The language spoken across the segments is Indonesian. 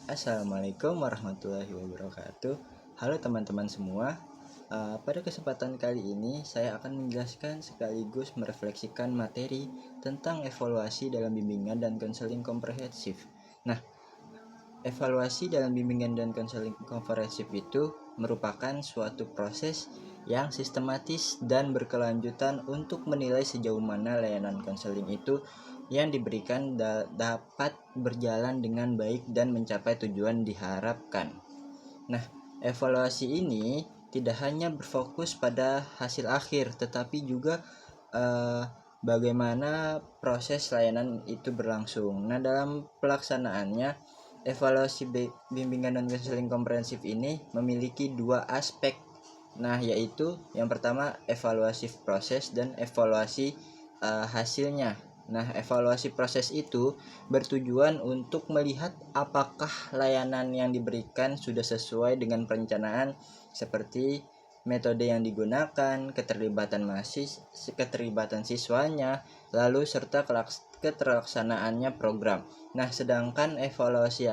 Assalamualaikum warahmatullahi wabarakatuh. Halo teman-teman semua. Pada kesempatan kali ini saya akan menjelaskan sekaligus merefleksikan materi tentang evaluasi dalam bimbingan dan konseling komprehensif. Nah, evaluasi dalam bimbingan dan konseling komprehensif itu merupakan suatu proses yang sistematis dan berkelanjutan untuk menilai sejauh mana layanan konseling itu yang diberikan dapat berjalan dengan baik dan mencapai tujuan diharapkan. Nah, evaluasi ini tidak hanya berfokus pada hasil akhir, tetapi juga bagaimana proses layanan itu berlangsung. Nah, dalam pelaksanaannya, evaluasi bimbingan dan konseling komprehensif ini memiliki dua aspek. Nah, yaitu yang pertama evaluasi proses dan evaluasi hasilnya. Nah, evaluasi proses itu bertujuan untuk melihat apakah layanan yang diberikan sudah sesuai dengan perencanaan, seperti metode yang digunakan, keterlibatan siswanya, lalu serta keterlaksanaannya program. Nah, sedangkan evaluasi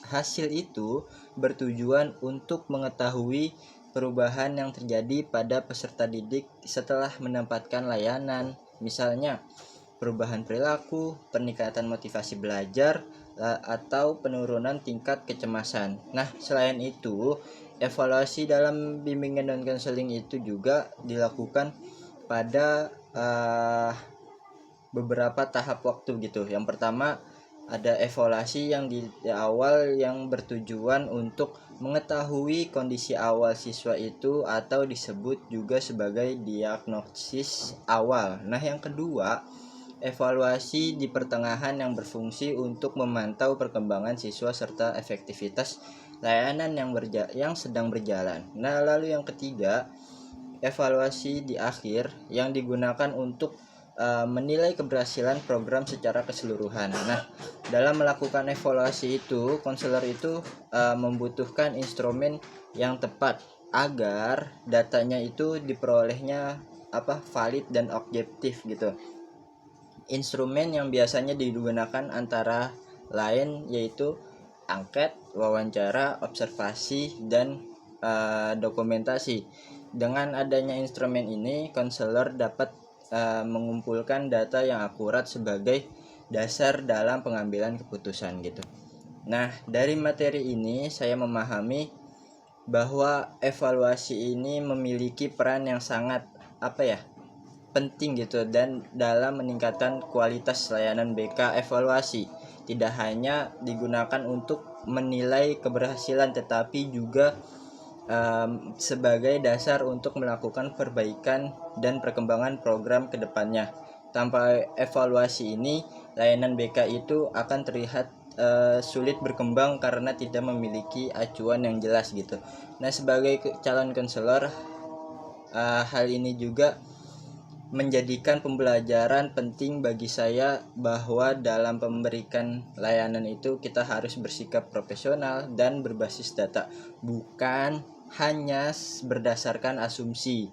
hasil itu bertujuan untuk mengetahui perubahan yang terjadi pada peserta didik setelah mendapatkan layanan, misalnya perubahan perilaku, peningkatan motivasi belajar, atau penurunan tingkat kecemasan. Nah, selain itu, evaluasi dalam bimbingan dan konseling itu juga dilakukan pada beberapa tahap waktu gitu. Yang pertama, ada evaluasi yang di awal yang bertujuan untuk mengetahui kondisi awal siswa itu atau disebut juga sebagai diagnosis awal. Nah, yang kedua, evaluasi di pertengahan yang berfungsi untuk memantau perkembangan siswa serta efektivitas layanan yang sedang berjalan. Nah, lalu yang ketiga, evaluasi di akhir yang digunakan untuk menilai keberhasilan program secara keseluruhan. Nah, dalam melakukan evaluasi itu, konselor itu membutuhkan instrumen yang tepat agar datanya itu diperolehnya valid dan objektif gitu. Instrumen yang biasanya digunakan antara lain yaitu angket, wawancara, observasi, dan dokumentasi. Dengan adanya instrumen ini, konselor dapat mengumpulkan data yang akurat sebagai dasar dalam pengambilan keputusan gitu. Nah, dari materi ini saya memahami bahwa evaluasi ini memiliki peran yang sangat penting gitu dan dalam meningkatkan kualitas layanan BK. Evaluasi tidak hanya digunakan untuk menilai keberhasilan, tetapi juga sebagai dasar untuk melakukan perbaikan dan perkembangan program ke depannya. Tanpa evaluasi ini, layanan BK itu akan terlihat sulit berkembang karena tidak memiliki acuan yang jelas gitu. Nah, sebagai calon konselor, hal ini juga menjadikan pembelajaran penting bagi saya bahwa dalam memberikan layanan itu kita harus bersikap profesional dan berbasis data, bukan hanya berdasarkan asumsi.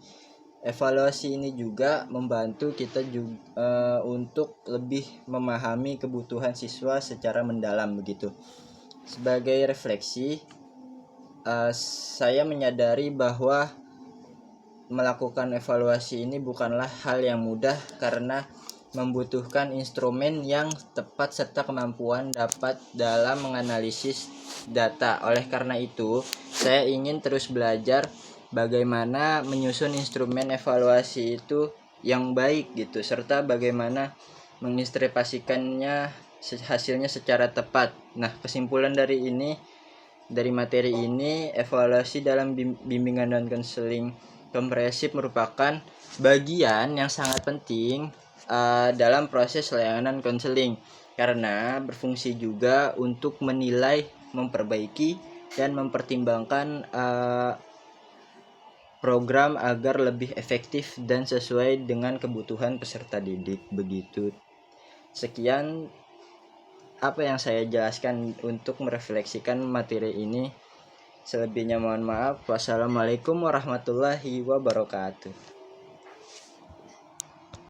Evaluasi ini juga membantu kita juga untuk lebih memahami kebutuhan siswa secara mendalam begitu. Sebagai refleksi, saya menyadari bahwa melakukan evaluasi ini bukanlah hal yang mudah karena membutuhkan instrumen yang tepat serta kemampuan dapat dalam menganalisis data. Oleh karena itu, saya ingin terus belajar bagaimana menyusun instrumen evaluasi itu yang baik gitu, serta bagaimana menginterpretasikannya hasilnya secara tepat. Nah, kesimpulan dari materi ini, evaluasi dalam bimbingan dan konseling komprehensif merupakan bagian yang sangat penting dalam proses layanan konseling karena berfungsi juga untuk menilai, memperbaiki, dan mempertimbangkan program agar lebih efektif dan sesuai dengan kebutuhan peserta didik begitu. Sekian apa yang saya jelaskan untuk merefleksikan materi ini. Selebihnya mohon maaf. Wassalamualaikum warahmatullahi wabarakatuh.